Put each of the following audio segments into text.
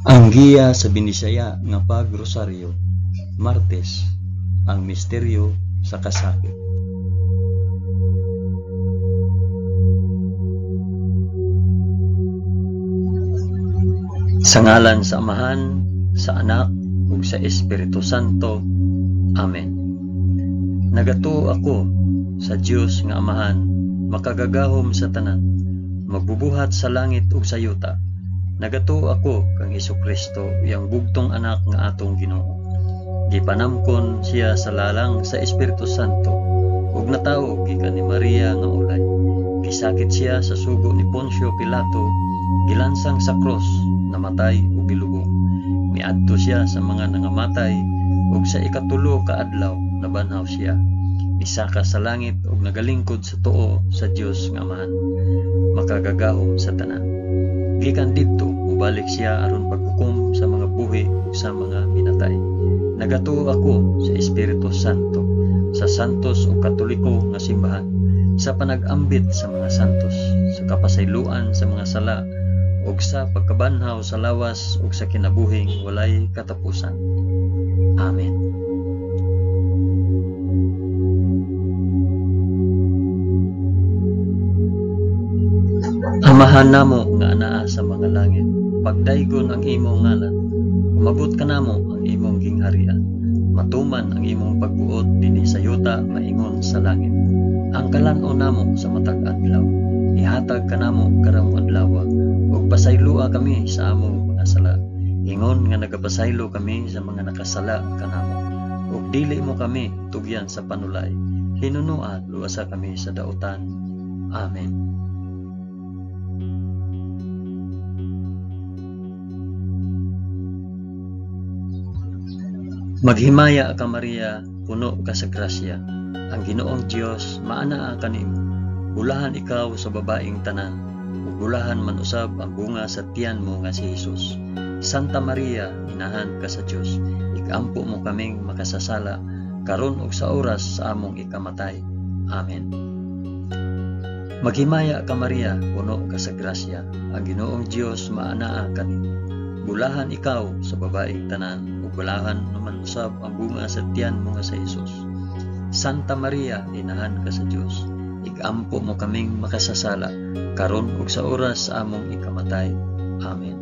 Ang giya sa Binisaya nga pagrosaryo, Martes, ang misteryo sa kasakit. Sa ngalan sa Amahan, sa Anak, ug sa Espiritu Santo. Amen. Nagato ako sa Dios nga Amahan, makagagahom sa tanan, magbubuhat sa langit ug sa yuta. Nagato ako kang Hesukristo, yang bugtong anak nga atong Ginoo. Gipanamkon siya sa lalang sa Espiritu Santo, ug natawo gikan ni Maria nga ulay. Gisakit siya sa sugo ni Poncio Pilato, gilansang sa cross, namatay ug gilubong. Miadto siya sa mga nangamatay, ug sa ikatulo ka adlaw nabanhaw siya. Misaka sa langit ug nagalingkod sa tuo sa Dios nga Amahan, makagagahom sa tanan. Gikan didto ubalik siya aron paghukom sa mga buhi ug sa mga minatay. Nagatuo ako sa Espiritu Santo, sa santos ug katoliko nga simbahan, sa panag-ambit sa mga santos, sa kapasayloan sa mga sala, ug sa pagkabanhaw sa lawas ug sa kinabuhing walay katapusan. Amen. Amahan namo nga anaa sa mga langit, pagdaygon ang imong ngalan, umabot ka namo ang imong gingharian, matuman ang imong pagbuot dinhi sa yuta maingon sa langit. Ang kalan-on namo sa matag adlaw, ihatag ka namo karong adlaw, ug pasaylua kami sa among mga sala, ingon nga nagapasaylo kami sa mga nakasala kanamo, ug dili mo kami tugyan sa panulay, hinunua luwasa kami sa dautan. Amen. Maghimaya ka Maria, puno ka sa grasya, ang Ginoong Dios maanaa kanimo. Bulahan ikaw sa babaeng tanan, ug bulahan man usab ang bunga sa tiyan mo nga si Hesus. Santa Maria, inahan ka sa Dios, ikampo mo kaming makasasala, karon ug sa oras sa among ikamatay. Amen. Maghimaya ka Maria, puno ka sa grasya, ang Ginoong Dios maanaa kanimo. Bulahan ikaw sa babaeng tanan, ug bulahan naman usab ang bunga sa tiyan mo nga sa Hesus. Santa Maria, inahan ka sa Dios, ikampo mo kaming makasasala, karon ug sa oras sa among ikamatay. Amen.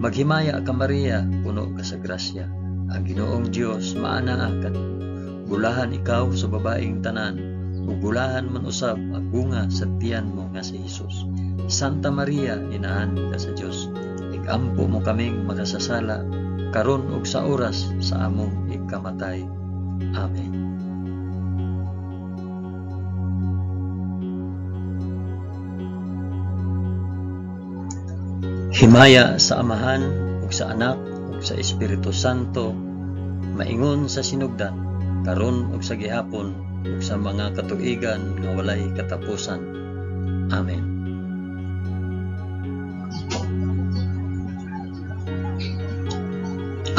Maghimaya ka Maria, puno ka sa grasya, ang Ginoong Dios maanaa kanimo. Bulahan ikaw sa babaeng tanan, ug bulahan man usab ang bunga sa tiyan mo nga sa Hesus. Santa Maria, inahan ka sa Dios, ikampo mo kaming makasasala, karon ug sa oras sa among ikamatay. Amen. Himaya sa Amahan ug sa Anak ug sa Espiritu Santo, maingon sa sinugdan, karon ug sa gihapon ug sa mga katuigan nga walay katapusan. Amen.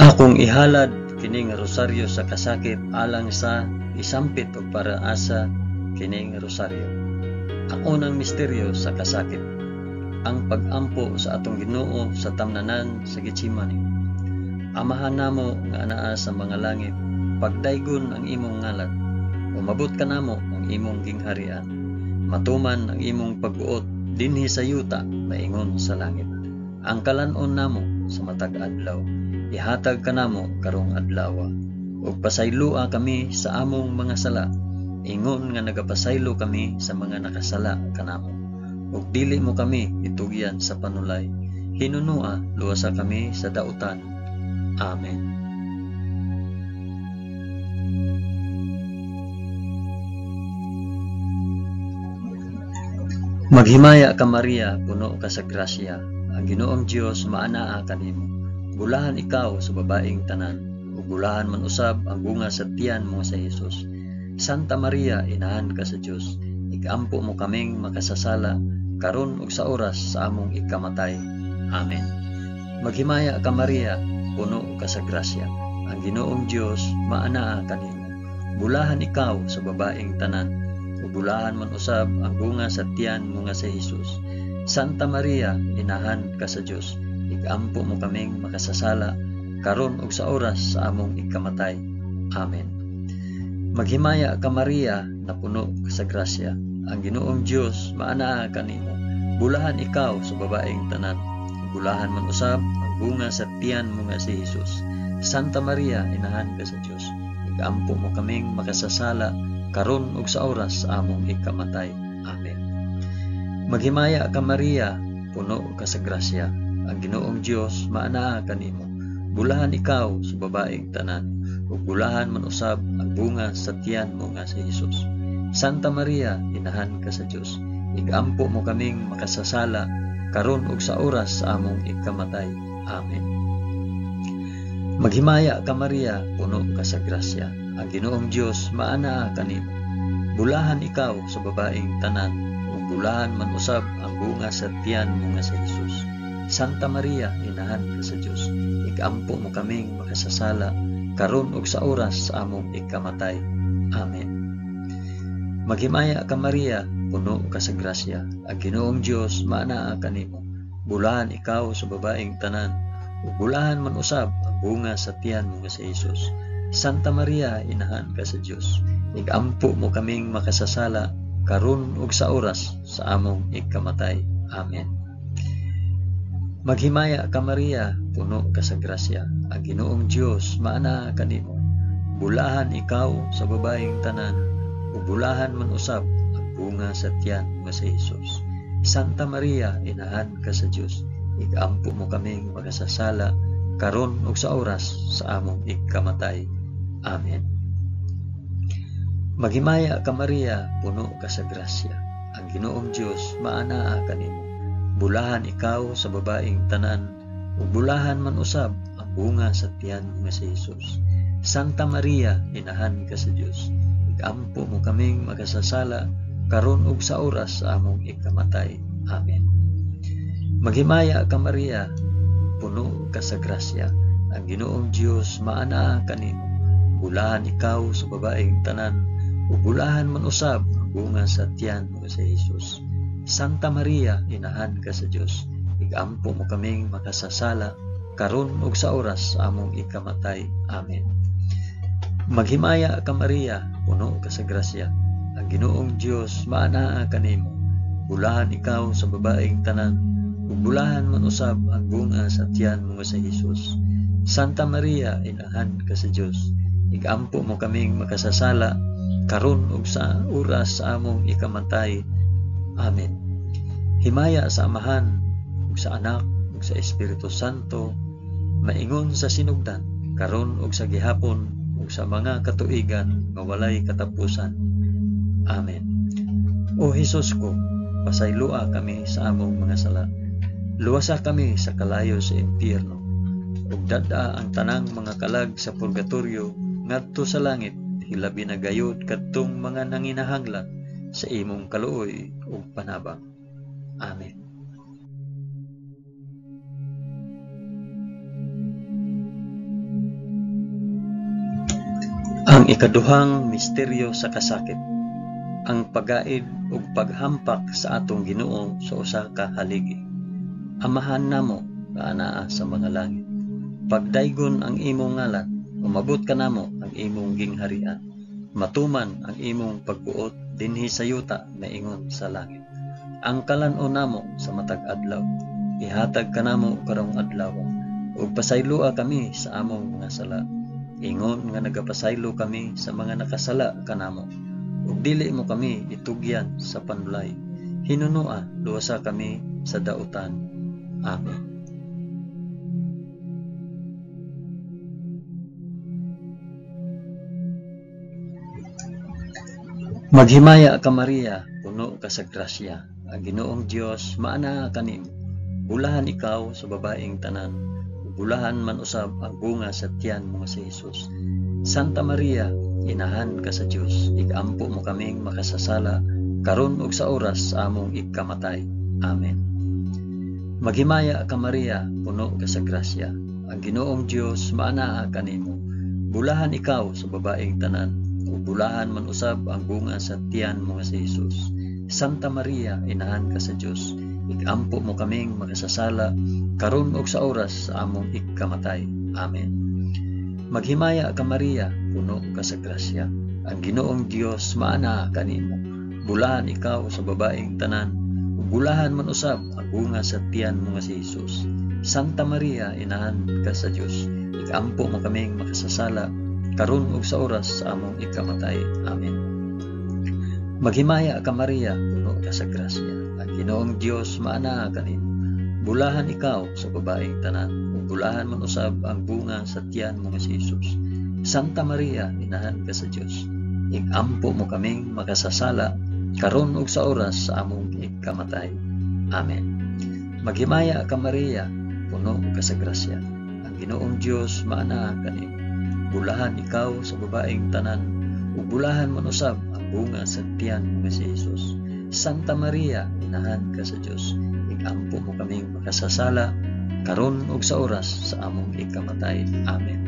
Akong ihalad kini nga rosaryo sa kasakit alang sa isampit ug paraasa kini nga rosaryo. Ang unang misteryo sa kasakit, ang pag-ampo sa atong Ginoo sa tamnanan sa Getsemani. Amahan namo nga anaa sa mga langit, pagdaygon ang imong ngalan, umabot ka namo ang imong gingharian, matuman ang imong pagbuot dinhi sa yuta maingon sa langit. Ang kalan-on namo sa matag adlaw, ihatag ka namo karong adlaw, ug pasaylua kami sa among mga sala, ingon nga nagapasaylo kami sa mga nakasala kanamo, ug dili mo kami itugyan sa panulay, hinunua luwasa kami sa dautan. Amen. Maghimaya ka Maria, puno ka sa grasya, ang Ginoong Dios maanaa kanimo. Bulahan ikaw sa babaeng tanan, ug bulahan man usab ang bunga sa tiyan mo sa Hesus. Santa Maria, inahan ka sa Dios, ikampo mo kaming makasasala, karon ug sa oras sa among ikamatay. Amen. Maghimaya ka Maria, puno ka sa grasya, ang Ginoong Dios maanaa kanimo. Bulahan ikaw sa babaeng tanan, ug bulahan man usab ang bunga sa tiyan mo nga sa Hesus. Santa Maria, inahan ka sa Dios, igampo mo kaming makasasala karon ug sa oras sa among ikamatay. Amen. Maghimaya ka Maria, na puno ka sa grasya. Ang Ginoong Dios maanaa kanimo. Bulahan ikaw sa babaeng tanan. Bulahan man usab ang bunga sa tiyan mo nga si Jesus. Santa Maria, inahan ka sa Dios. Igampo mo kaming makasasala karon ug sa oras sa among ikamatay. Amen. Maghimaya ka Maria, puno ka sa grasya. Ang Ginoong Dios maanaa kanimo. Bulahan ikaw sa babaeng tanan. Ug bulahan man usab ang bunga sa tiyan mo nga si Jesus. Santa Maria, inahan ka sa Dios. Igampo mo kaming makasasala karon ug sa oras sa among ikamatay. Amen. Maghimaya ka Maria, puno ka sa grasya. Ang Ginoong Dios maanaa kanimo. Bulahan ikaw sa babaeng tanan, ug bulahan man usab ang bunga sa tiyan mo nga si Jesus. Santa Maria, inahan ka sa Dios. Igampo mo kaming makasasala karon ug sa oras sa among ikamatay. Amen. Maghimaya ka Maria, puno ka sa grasya. Ang Ginoong Dios maanaa kanimo. Bulahan ikaw sa babaeng tanan, ug bulahan man usab ang bunga sa tiyan mo nga si Jesus. Santa Maria, inahan ka sa Dios. Igampo mo kaming makasasala karon ug sa oras sa among ikamatay. Amen. Maghimaya ka Maria, puno ka sa grasya. Ang Ginoong Dios maanaa kanimo. Bulahan ikaw sa babaeng tanan, ug bulahan man usab ang bunga sa tiyan nga si Jesus. Santa Maria, inahan ka sa Dios. Igampo mo kaming makasasala karon ug sa oras sa among ikamatay. Amen. Maghimaya ka Maria, puno ka sa grasya. Ang Ginoong Dios maanaa kanimo. Bulahan ikaw sa babaeng tanan, ug bulahan man usab ang bunga sa tiyan nga si Jesus. Santa Maria, inahan ka sa Dios. Igampo mo kaming makasasala karon ug sa oras sa among ikamatay. Amen. Maghimaya ka Maria, puno ka sa grasya. Ang Ginoong Dios maanaa kanimo. Bulahan ikaw sa babaeng tanan, ug bulahan man usab ang bunga sa tiyan nga si Jesus. Santa Maria, inahan ka sa Dios. Igampo mo kaming makasasala karon ug sa oras sa among ikamatay. Amen. Maghimaya ka Maria, puno ka sa grasya. Ang Ginoong Dios maanaa kanimo. Bulahan ikaw sa babaeng tanan, ug bulahan man usab ang bunga sa tiyan mo nga si Jesus. Santa Maria, inahan ka sa Dios. Igampo mo kaming makasasala karon ug sa oras sa among ikamatay. Amen. Himaya sa Amahan, ug sa Anak, ug sa Espiritu Santo, maingon sa sinugdan, karon ug sa gihapon, ug sa mga katuigan nga walay katapusan. Amen. O Hesus ko, pasaylua kami sa among mga sala. Luwasa kami sa kalayo sa impyerno, ug dada ang tanang mga kalag sa purgatorio ngadto sa langit, hilabi na gayud kadtong mga nanginahanglan sa imong kaluoy ug panabang. Amen. Ang ikaduhang misteryo sa kasakit, ang pagaid ug paghampak sa atong Ginoo sa usa ka haligi. Amahan namo nga anaa sa mga langit, pagdaygon ang imong ngalan, umabot ka namo ang imong gingharian. Matuman ang imong pagbuot dinhi sa yuta na ingon sa langit. Ang kalan-on namo sa matag adlaw, ihatag ka namo karong adlaw, ug pasaylua kami sa among mga sala. Ingon nga nagapasaylo kami sa mga nakasala kanamo, ug dili mo kami itugyan sa panulay. Hinunua, luwasa kami sa dautan. Amen. Maghimaya ka Maria, puno ka sa grasya. Ang Ginoong Dios maanaa kanimo. Bulahan ikaw sa babaeng tanan, bulahan man usab ang bunga sa tiyan mo si Jesus. Santa Maria, inahan ka sa Dios. Igampo mo kaming makasasala karon ug sa oras sa among ikamatay. Amen. Maghimaya ka Maria, puno ka sa grasya. Ang Ginoong Dios maanaa kanimo. Bulahan ikaw sa babaeng tanan, ug bulahan man usab ang bunga sa tiyan mo si Jesus. Santa Maria, inahan ka sa Dios. igampo mo kaming makasasala karon ug sa oras sa among ikamatay. Amen. Maghimaya ka Maria, puno ka sa grasya. Ang Ginoong Dios maana kanimo. Bulahan ikaw sa babaeng tanan, ug bulahan man usab ang bunga sa tiyan mo nga si Hesus. Santa Maria, inahan ka sa Dios, igampo mo kaming makasasala karon ug sa oras sa among ikamatay. Amen. Maghimaya ka Maria, puno ka sa grasya. Ang Ginoong Dios maana kanimo. Bulahan ikaw sa babaeng tanan, ug bulahan man usab ang bunga sa tiyan mo nga si Hesus. Santa Maria, inahan ka sa Dios, igampo mo kaming makasasala karon ug sa oras sa among ikamatay. Amen. Maghimaya ka Maria, puno ka sa grasya. Ang Ginoong Dios maana kanimo. Bulahan ikaw sa babaeng tanan, ug bulahan man usab ang bunga sa tiyan mo nga si Hesus. Santa Maria, inahan ka sa Dios, igampo mo kaming makasasala karon ug sa oras sa among ikamatay. Amen.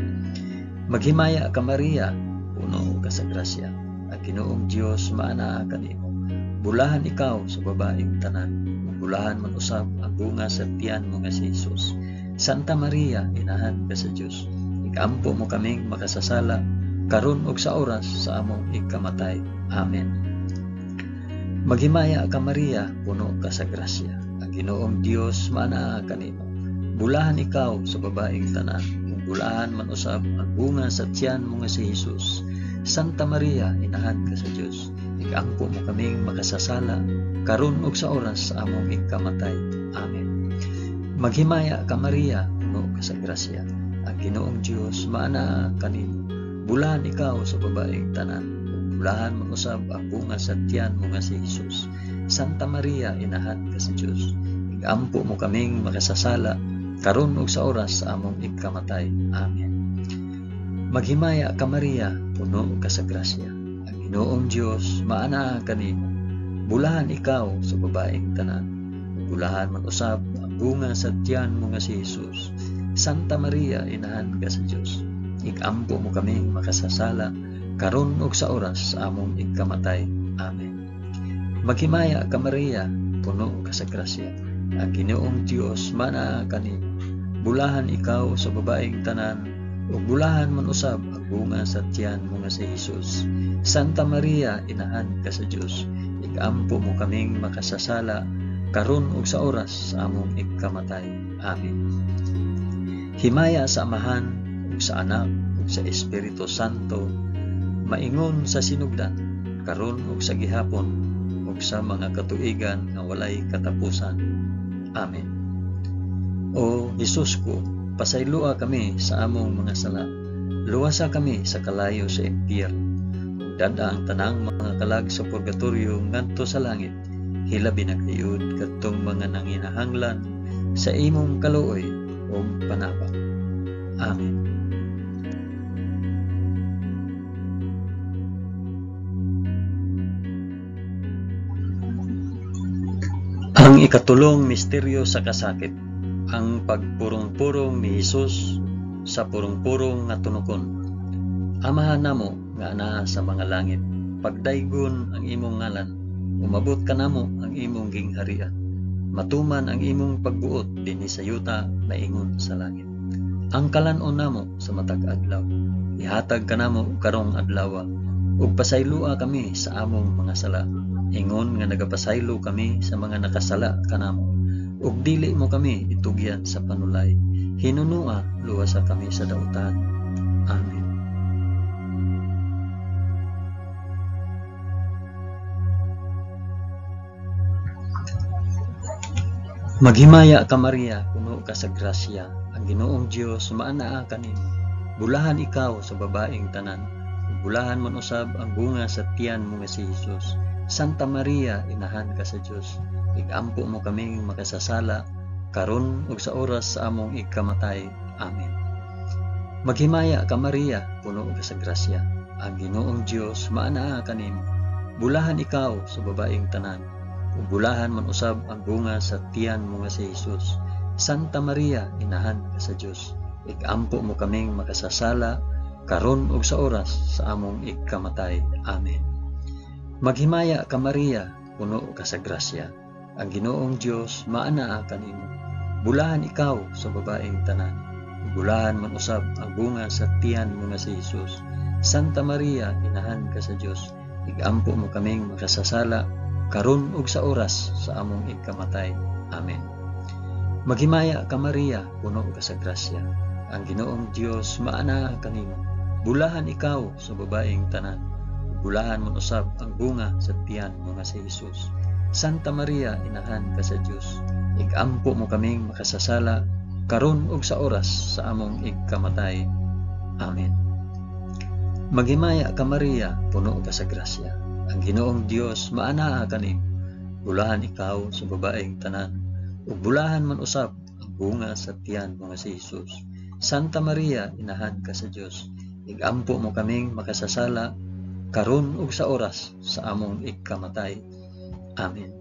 Maghimaya ka Maria, puno ka sa grasya. Ang Ginoong Dios maana kanimo. Bulahan ikaw sa babaeng tanan, ug bulahan man usab ang bunga sa tiyan mo nga si Hesus. Santa Maria, inahan ka sa Dios, igampo mo kaming makasasala karon ug sa oras sa among ikamatay. Amen. Maghimaya ka Maria, puno ka sa grasya. Ang Ginoong Dios maana kanimo. Bulahan ikaw sa babaeng tanan, ug bulahan man usab ang bunga sa tiyan mo nga si Hesus. Santa Maria, inahan ka sa Dios, igampo mo kaming makasasala karon ug sa oras sa among ikamatay. Amen. Maghimaya ka Maria, puno ka sa grasya. Ang Ginoong Dios maana kanimo. Bulahan ikaw sa babaeng tanan, ug bulahan man usab ang bunga sa tiyan mo nga si Hesus. Santa Maria, inahan ka sa Dios, igampo mo kaming makasasala karon ug sa oras sa among ikamatay. Amen. Maghimaya ka Maria, puno ka sa grasya. Ang Ginoong Dios maana kanimo. Bulahan ikaw sa babaeng tanan, ug bulahan man usab ang bunga sa tiyan mo nga si Hesus. Santa Maria, inahan ka sa Dios, igampo mo kaming makasasala karon ug sa oras sa among ikamatay. Amen. Maghimaya ka Maria, puno ka sa grasya. Ang Ginoong Dios maana kanimo. Bulahan ikaw sa babaeng tanan, ug bulahan man usab ang bunga sa tiyan mo nga si Hesus. Santa Maria, inahan ka sa Dios, igampo mo kaming makasasala karon ug sa oras sa among ikamatay. Amen. Himaya sa Amahan ug sa Anak ug sa Espiritu Santo, maingon sa sinugdan karon ug sa gihapon ug sa mga katuigan nga walay katapusan. Amen. O Hesus ko, pasaylua kami sa among mga sala. Luwasa kami sa kalayo sa impyerno. Dada ang tanang mga kalag sa purgatorio ngadto sa langit. Hilabi na kayud kadtong mga nanginahanglan sa imong kaluoy o panabang. Amen. Ang ikatulong misteryo sa kasakit, ang pagpurong-purong ni Hesus sa purong-purong nga tunokon. Amahan namo nga anaa sa mga langit, pagdaygon ang imong ngalan, umabot ka namo ang imong gingharian. Matuman ang imong pagbuot dinhi sa yuta maingon sa langit. Ang kalanon namo sa matag adlaw, ihatag ka namo karong adlaw, ug pasaylua kami sa among mga sala. Ingon nga nagapasaylo kami sa mga nakasala kanamo, ug dili mo kami itugyan sa panulay. Hinunua luwasa kami sa dautan. Amen. Maghimaya ka Maria, puno ka sa grasya. Ang Ginoong Dios maanaa kanimo. Bulahan ikaw sa babaeng tanan, ug bulahan man usab ang bunga sa tiyan mo nga si Hesus. Santa Maria, inahan ka sa Dios, igampo mo kaming makasasala karon ug sa oras sa among ikamatay. Amen. Maghimaya ka Maria, puno ka sa grasya. Ang Ginoong Dios maanaa kanimo. Bulahan ikaw sa babaeng tanan, ug bulahan man usab ang bunga sa tiyan mo nga si Hesus. Santa Maria, inahan ka sa Dios, igampo mo kaming makasasala karon ug sa oras sa among ikamatay. Amen. Maghimaya ka Maria, puno ka sa grasya. Ang Ginoong Dios maanaa kanimo. Bulahan ikaw sa babaeng tanan. Bulahan man usab ang bunga sa tiyan mo nga si Jesus. Santa Maria, inahan ka sa Dios. Igampo mo kaming makasasala karon ug sa oras sa among igkamatay. Amen. Maghimaya ka Maria, puno ka sa grasya. Ang Ginoong Dios maanaa kanimo. Bulahan ikaw sa babaeng tanan. Bulahan man usab ang bunga sa tiyan mo nga si Jesus. Santa Maria, inahan ka sa Dios. Igampo mo kaming makasasala karon ug sa oras sa among igkamatay. Amen. Maghimaya ka Maria, puno ka sa grasya. Ang Ginoong Dios maanaa kanimo. Bulahan ikaw sa babaeng tanan. Ug bulahan man usab ang bunga sa tiyan mo nga si Jesus. Santa Maria, inahan ka sa Dios. Igampo mo kaming makasasala karon ug sa oras sa among igkamatay. Amen.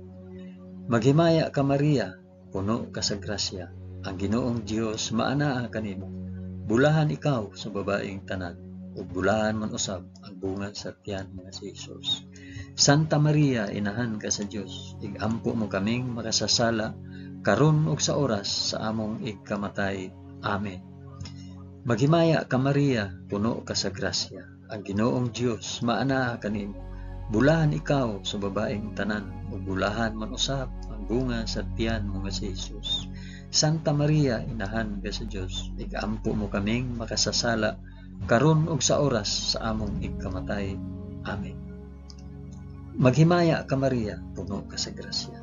Maghimaya ka Maria, puno ka sa grasya. Ang Ginoong Dios maanaa kanimo. Bulahan ikaw sa babaeng tanan. Ug bulahan man usab ang bunga sa tiyan mo nga si Jesus. Santa Maria, inahan ka sa Dios. Igampo mo kaming makasasala karon ug sa oras sa among igkamatay. Amen. Maghimaya ka Maria, puno ka sa grasya. Ang Ginoong Dios maanaa kanimo. Bulahan ikaw sa babaeng tanan. Ug bulahan man usab ang bunga sa tiyan mo nga si Jesus. Santa Maria, inahan ka sa Dios. Igampo mo kaming makasasala karon ug sa oras sa among igkamatay. Amen. Maghimaya ka Maria, puno ka sa grasya.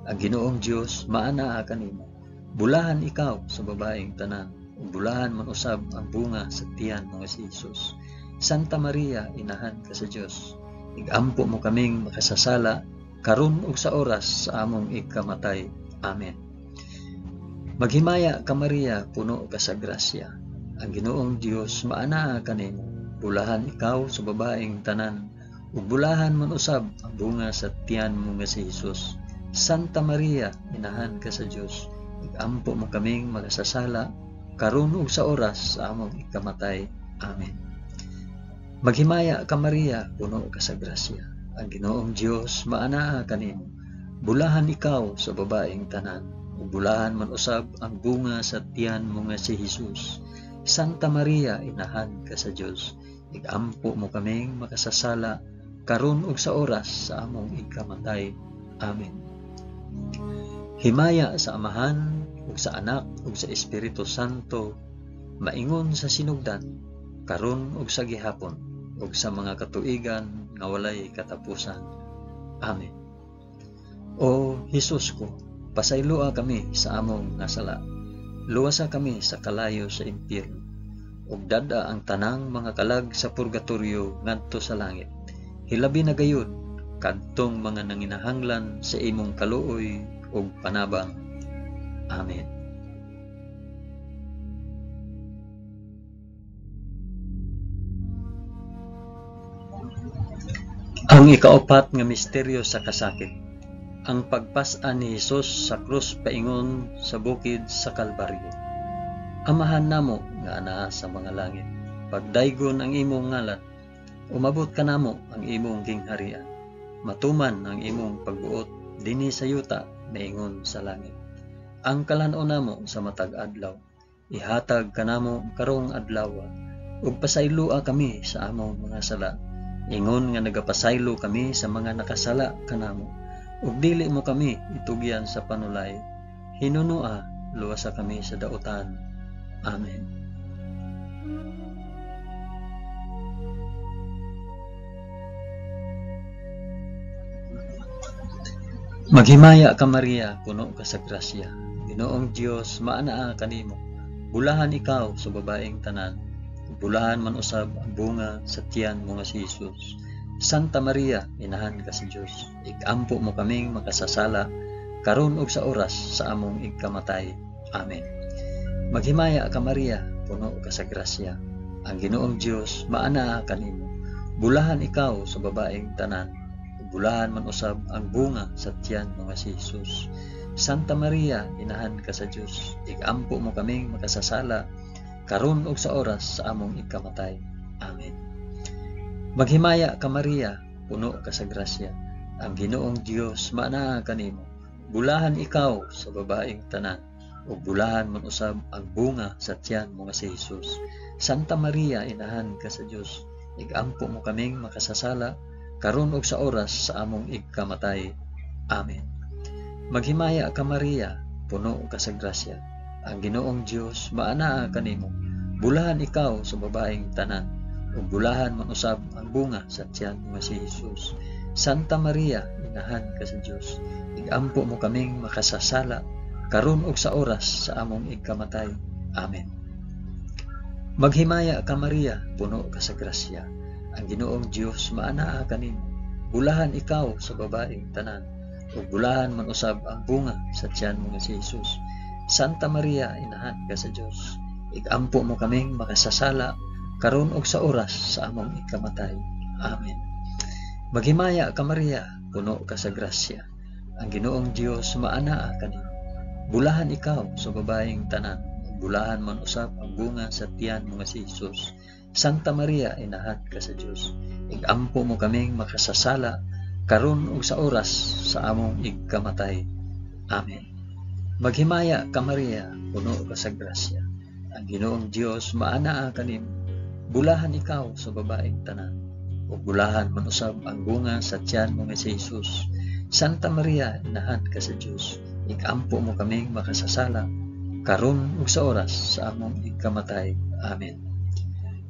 Ang Ginoong Dios maanaa kanimo. Bulahan ikaw sa babaeng tanan. Ug bulahan man usab ang bunga sa tiyan mo nga si Jesus. Santa Maria, inahan ka sa Dios. Igampo mo kaming makasasala karon ug sa oras sa among igkamatay. Amen. Maghimaya ka Maria, puno ka sa grasya. Ang Ginoong Dios maanaa kanimo. Bulahan ikaw sa babaeng tanan. Ug bulahan man usab ang bunga sa tiyan mo nga si Jesus. Santa Maria, inahan ka sa Dios. Igampo mo kaming makasasala karon ug sa oras sa among igkamatay. Amen. Maghimaya ka Maria, puno ka sa grasya. Ang Ginoong Dios maanaa kanimo. Bulahan ikaw sa babaeng tanan. Ug bulahan man usab ang bunga sa tiyan mo nga si Jesus. Santa Maria, inahan ka sa Dios. Igampo mo kaming makasasala karon ug sa oras sa among igkamatay. Amen. Himaya sa Amahan ug sa Anak ug sa Espiritu Santo, maingon sa sinugdan, karon ug sa gihapon, ug sa mga katuigan nga walay katapusan. Amen. O Jesus ko, pasayloa kami sa among nasala. Luwasa kami sa kalayo sa impyerno, ug dada ang tanang mga kalag sa purgatorio ngadto sa langit. Hilabi na gayud kadtong mga nanginahanglan sa imong kaluoy ug panabang. Amen. Ang ikaapat nga misteryo sa kasakit, ang pagpas-an ni Hesus sa krus paingon sa bukid sa Kalbaryo. Amahan namo nga anaa sa mga langit, pagdaygon ang imong ngalan, umabot ka namo ang imong gingharian, matuman ang imong pagbuot dinhi sa yuta maingon sa langit. Ang kalan-o namo sa matag adlaw, ihatag kanamo karong adlaw, ug pasayloa kami sa among mga sala, ingon nga nagapasaylo kami sa mga nakasala kanamo, ug dili mo kami itugyan sa panulay, hinunua luwasa kami sa dautan. Amen. Maghimaya ka Maria, puno ka sa grasya. Ginoong Dios maanaa kanimo. Bulahan ikaw sa babaeng tanan. Bulahan man usab ang bunga sa tiyan mo nga si Jesus. Santa Maria, inahan ka sa Dios. Igampo mo kaming makasasala karon ug sa oras sa among igkamatay. Amen. Maghimaya ka Maria, puno ka sa grasya. Ang Ginoong Dios maanaa kanimo. Bulahan ikaw sa babaeng tanan. Bulahan man usab ang bunga sa tiyan mo nga si Jesus. Santa Maria, inahan ka sa Dios. Igampo mo kaming makasasala karon ug sa oras sa among igkamatay. Amen. Maghimaya ka Maria, puno ka sa grasya. Ang Ginoong Dios maanaa kanimo. bulahan ikaw sa babaeng tanan, ug bulahan man usab ang bunga sa tiyan mo nga si Jesus. Santa Maria, inahan ka sa Dios, igampo mo kaming makasasala, karon ug sa oras sa among igkamatay. Amen. Maghimaya ka Maria, puno ka sa grasya, ang Ginoong Dios maanaa kanimo. Bulahan ikaw sa babaeng tanan, ug bulahan man usab ang bunga sa tiyan mo nga si Jesus. Santa Maria, inahan ka sa Dios, igampo mo kaming makasasala, karon ug sa oras sa among igkamatay. Amen. Maghimaya ka Maria, puno ka sa grasya, ang Ginoong Dios maanaa kanimo. Bulahan ikaw sa babaeng tanan, ug bulahan man usab ang bunga sa tiyan mo nga si Jesus. Santa Maria, inahan ka sa Dios, igampo mo kaming makasasala, karon ug sa oras sa among ikamatay. Amen. Maghimaya ka Maria, puno ka sa grasya, ang Ginoong Dios maanaa kanimo. Bulahan ikaw sa babaeng tanan, bulahan man usab ang bunga sa tiyan mo nga si Jesus. Santa Maria, inahan ka sa Dios, igampo mo kaming makasasala, karon ug sa oras sa among igkamatay. Amen. Maghimaya ka Maria, puno ka sa grasya, ang Ginoong Dios maanaa kanimo. Bulahan ikaw sa babaeng tanan, ug bulahan man usab ang bunga sa tiyan mo nga si Jesus. Santa Maria, inahan ka sa Dios, igampo mo kaming makasasala, karon ug sa oras sa among igkamatay. Amen.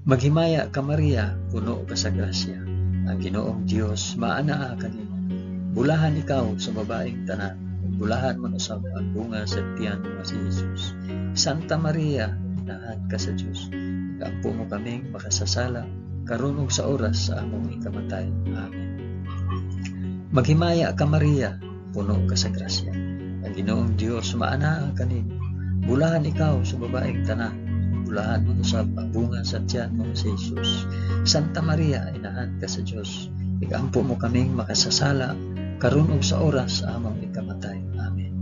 Maghimaya ka Maria, puno ka sa grasya, ang Ginoong Dios maanaa kanimo. Bulahan ikaw sa babaeng tanan, ug bulahan man usab ang bunga sa tiyan mo si Jesus. Santa Maria, inahan ka sa Dios, igampo mo kaming makasasala, karon ug sa oras sa among ikamatay. Amen. Maghimaya ka Maria, puno ka sa grasya, ang Ginoong Dios maanaa kanimo. Bulahan ikaw sa babaeng tanan, bulahan man usab ang bunga sa tiyan mo si Jesus. Santa Maria, inahan ka sa Dios, igampo mo kaming makasasala, karon ug sa oras sa among ikamatay. Amen.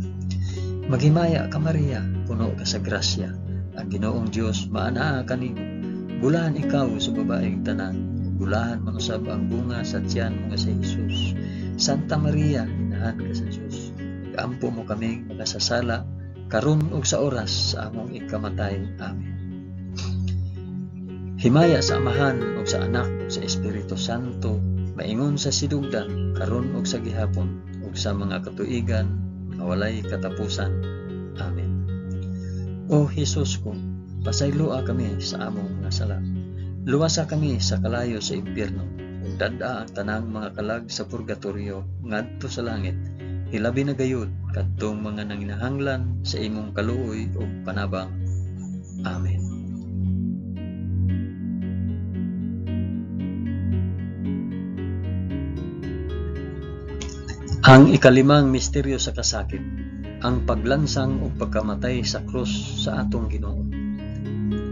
Maghimaya ka Maria, puno ka sa grasya, ang Ginoong Dios maanaa kanimo. Bulahan ikaw sa babaeng tanan, bulahan man usab ang bunga sa tiyan mo si Jesus. Santa Maria, inahan ka sa Dios, igampo mo kaming makasasala, karon ug sa oras sa among ikamatay. Amen. Himaya sa Amahan ug sa Anak ug sa Espiritu Santo, maingon sa sidugdan, karon ug sa gihapon, ug sa mga katuigan nga walay katapusan. Amen. O Jesus ko, pasayloa kami sa among mga sala. Luwasa kami sa kalayo sa impyerno, ug dad-a ang tanang mga kalag sa purgatorio ngadto sa langit. Hilabi na gayud kadtong mga nanginahanglan sa imong kaluoy ug panabang. Amen. Ang ikalimang misteryo sa kasakit, ang paglansang ug pagkamatay sa krus sa atong Ginoo.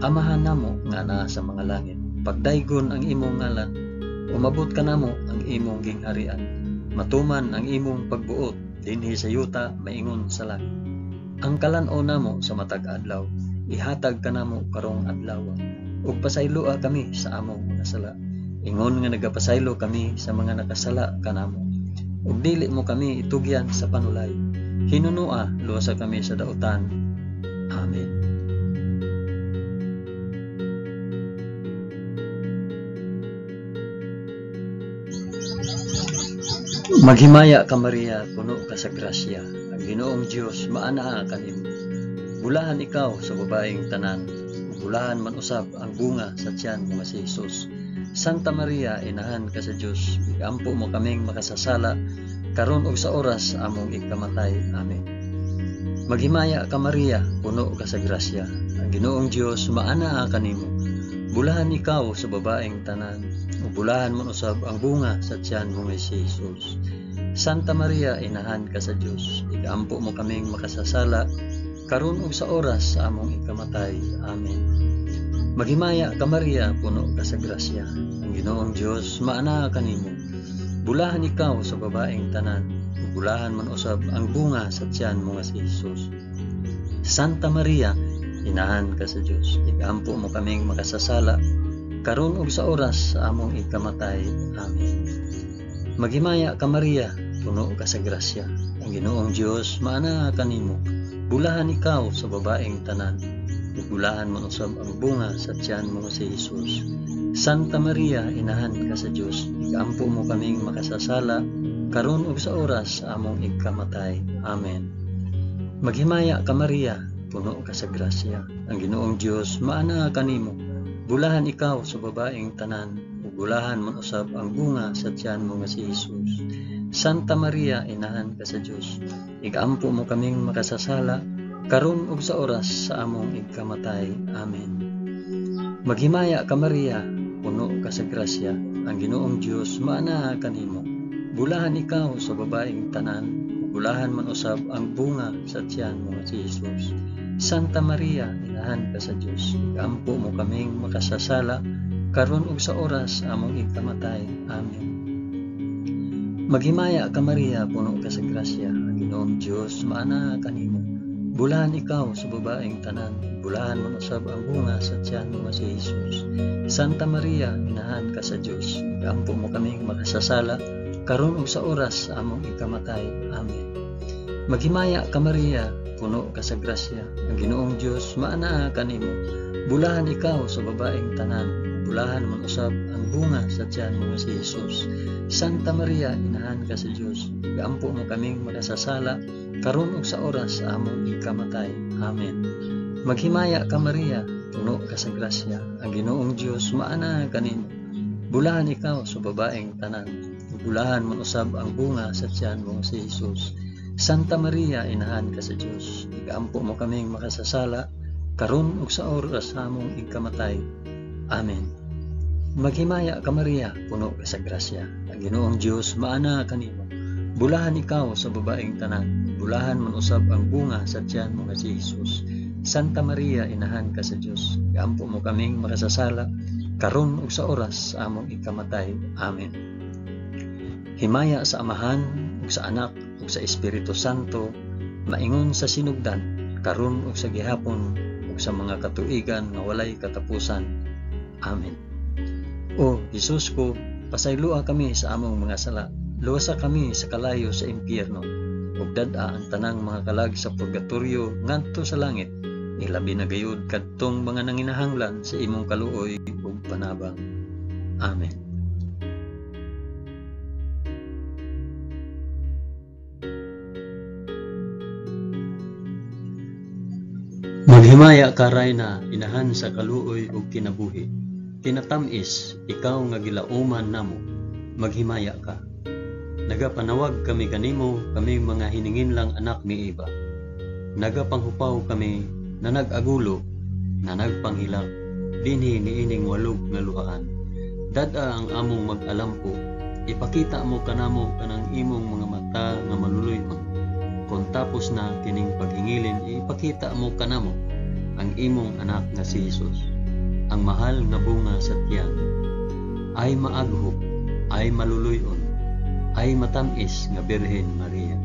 Amahan namo nga naa sa mga langit, pagdaygon ang imong ngalan, umabot ka namo ang imong gingharian, matuman ang imong pagbuot dinhi sa yuta maingon sa langit. Ang kalan-o namo sa matag adlaw, ihatag ka namo karong adlaw, ug pasayloa kami sa among mga sala, ingon nga nagapasaylo kami sa mga nakasala kanamo. Ug dili mo kami itugyan sa panulay, hinunua luwasa kami sa dautan. Amen. Maghimaya ka Maria, puno ka sa grasya, ang Ginoong Dios maanaa kanimo. Bulahan ikaw sa babaeng tanan, bulahan man usab ang bunga sa tiyan mo si Jesus. Santa Maria, inahan ka sa Dios, igampo mo kaming makasasala, karon ug sa oras sa among ikamatay. Amen. Maghimaya ka Maria, puno ka sa grasya, ang Ginoong Dios maanaa kanimo. Bulahan ikaw sa babaeng tanan, ug bulahan man usab ang bunga sa tiyan mo si Jesus. Santa Maria, inahan ka sa Dios, igampo mo kaming makasasala, karon ug sa oras sa among ikamatay. Amen. Maghimaya ka Maria, puno ka sa grasya, ang Ginoong Dios maanaa kanimo. Bulahan ikaw sa babaeng tanan, ug bulahan man usab ang bunga sa tiyan mo si Jesus. Santa Maria, inahan ka sa Dios, igampo mo kaming makasasala, karon ug sa oras sa among ikamatay. Amen. Maghimaya ka Maria, puno ka sa grasya, ang ang Ginoong Dios maana kanimo. Bulahan ikaw sa babaeng tanan, ug bulahan man usab ang bunga sa tiyan mo si Jesus. Santa Maria, inahan ka sa Dios, ikampo mo kaming makasasala karon ug sa oras sa among igkamatay. Amen. Maghimaya ka Maria, puno ka sa grasya, ang Ginoong Dios maana kanimo. Bulahan ikaw sa babaeng tanan, ug bulahan man usab ang bunga sa tiyan mo nga si Jesus. Santa Maria, inahan ka sa Dios, ikampo mo kaming makasasala karon ug sa oras sa among igkamatay. Amen. Maghimaya ka Maria, puno ka sa grasya, ang Ginoong Dios maana kanimo. Bulahan ikaw sa babaeng tanan, ug bulahan man usab ang bunga sa tiyan mo nga si Jesus. Santa Maria, inahan ka sa Dios, ikampo mo kaming makasasala karon ug sa oras sa among igkamatay. Amen. Maghimaya ka Maria, puno ka sa grasya, ang Ginoong Dios maana kanimo. Bulahan ikaw sa babaeng tanan, bulahan man usab ang bunga sa tiyan mo nga si Jesus. Santa Maria, inahan ka sa Dios, ikampo mo kaming makasasala karon ug sa oras sa among igkamatay. Amen. Maghimaya ka Maria, puno ka sa grasya, ang Ginoong Dios maana kanimo. Bulahan ikaw sa babaeng tanan, bulahan man usab ang bunga sa tiyan mo nga si Jesus. Santa Maria, inahan ka sa Dios, ikampo mo kaming makasasala karon ug sa oras sa among igkamatay. Amen. Maghimaya ka Maria, puno ka sa grasya, ang Ginoong Dios maana kanimo. Bulahan ikaw sa babaeng tanan, bulahan man usab ang bunga sa tiyan mo si Jesus. Santa Maria, inahan ka sa Dios, ikampo mo kaming makasasala karon ug sa oras sa among igkamatay. Amen. Maghimaya ka Maria, puno ka sa grasya, ang Ginoong Dios maana kanimo. Bulahan ikaw sa babaeng tanan, bulahan man usab ang bunga sa tiyan mo nga si Jesus. Santa Maria, inahan ka sa Dios, ikampo mo kaming makasasala karon ug sa oras sa among igkamatay. Amen. Himaya sa Amahan ug sa Anak ug sa Espiritu Santo, maingon sa sinugdan karon ug sa gihapon ug sa mga katuigan nga walay katapusan. Amen. O Jesus ko, pasaylua kami sa among mga sala, luwasa kami sa kalayo sa impyerno, ug dad-a ang tanang mga kalag sa purgatorio ngadto sa langit, ilabi na gayud kadtong mga nanginahanglan sa imong kaluoy ug panabang. Amen. Maghimaya ka Rayna, inahan sa kaluoy ug kinabuhi. Tinatamis, ikaw nga gilauman namo, maghimaya ka. Nagapanawag kami kanimo, kami mga hininginlang anak ni Eva. Nagapanghupaw kami, na nag-agulo, na nagpanghilak, dinhi niining walog nga luhaan. Dada ang among mag-alampo, ipakita mo kanamo kanang imong mga mata nga maluluyhon. Kung tapos na kining paghingilin, ipakita mo kanamo ang imong anak nga si Jesus. Ang mahal nga bunga sa tiyan, ay maaghop, ay maluluyon, ay matamis nga Birhen Maria.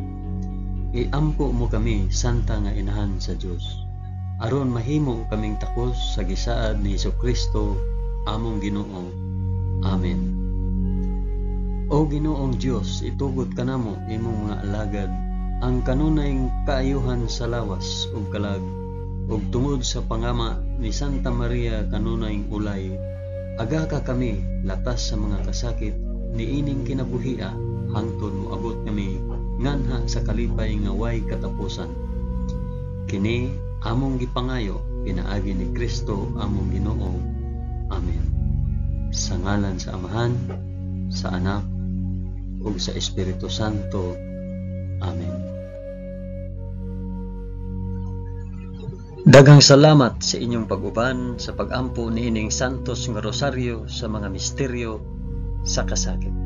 Iampo mo kami, Santa nga Inahan sa Dios, aron mahimo kaming takos sa gisaad ni Jesucristo, among Ginoo. Amen. O Ginoong Dios, itugot kanamo imong mga alagad, ang kanunayng kaayuhan sa lawas ug kalag, ug tungod sa pangama ni Santa Maria kanunayng ulay, aga ka kami latas sa mga kasakit niining kinabuhia, hangtod moabot kami nganha sa kalipay nga way katapusan. Kini among gipangayo pinaagi ni Kristo among Ginoo. Amen. Sa ngalan sa Amahan, sa Anak, ug sa Espiritu Santo. Amen. Daghang salamat sa inyong pag-uban sa pag-ampo niining Santos nga Rosaryo sa mga misteryo sa kasakit.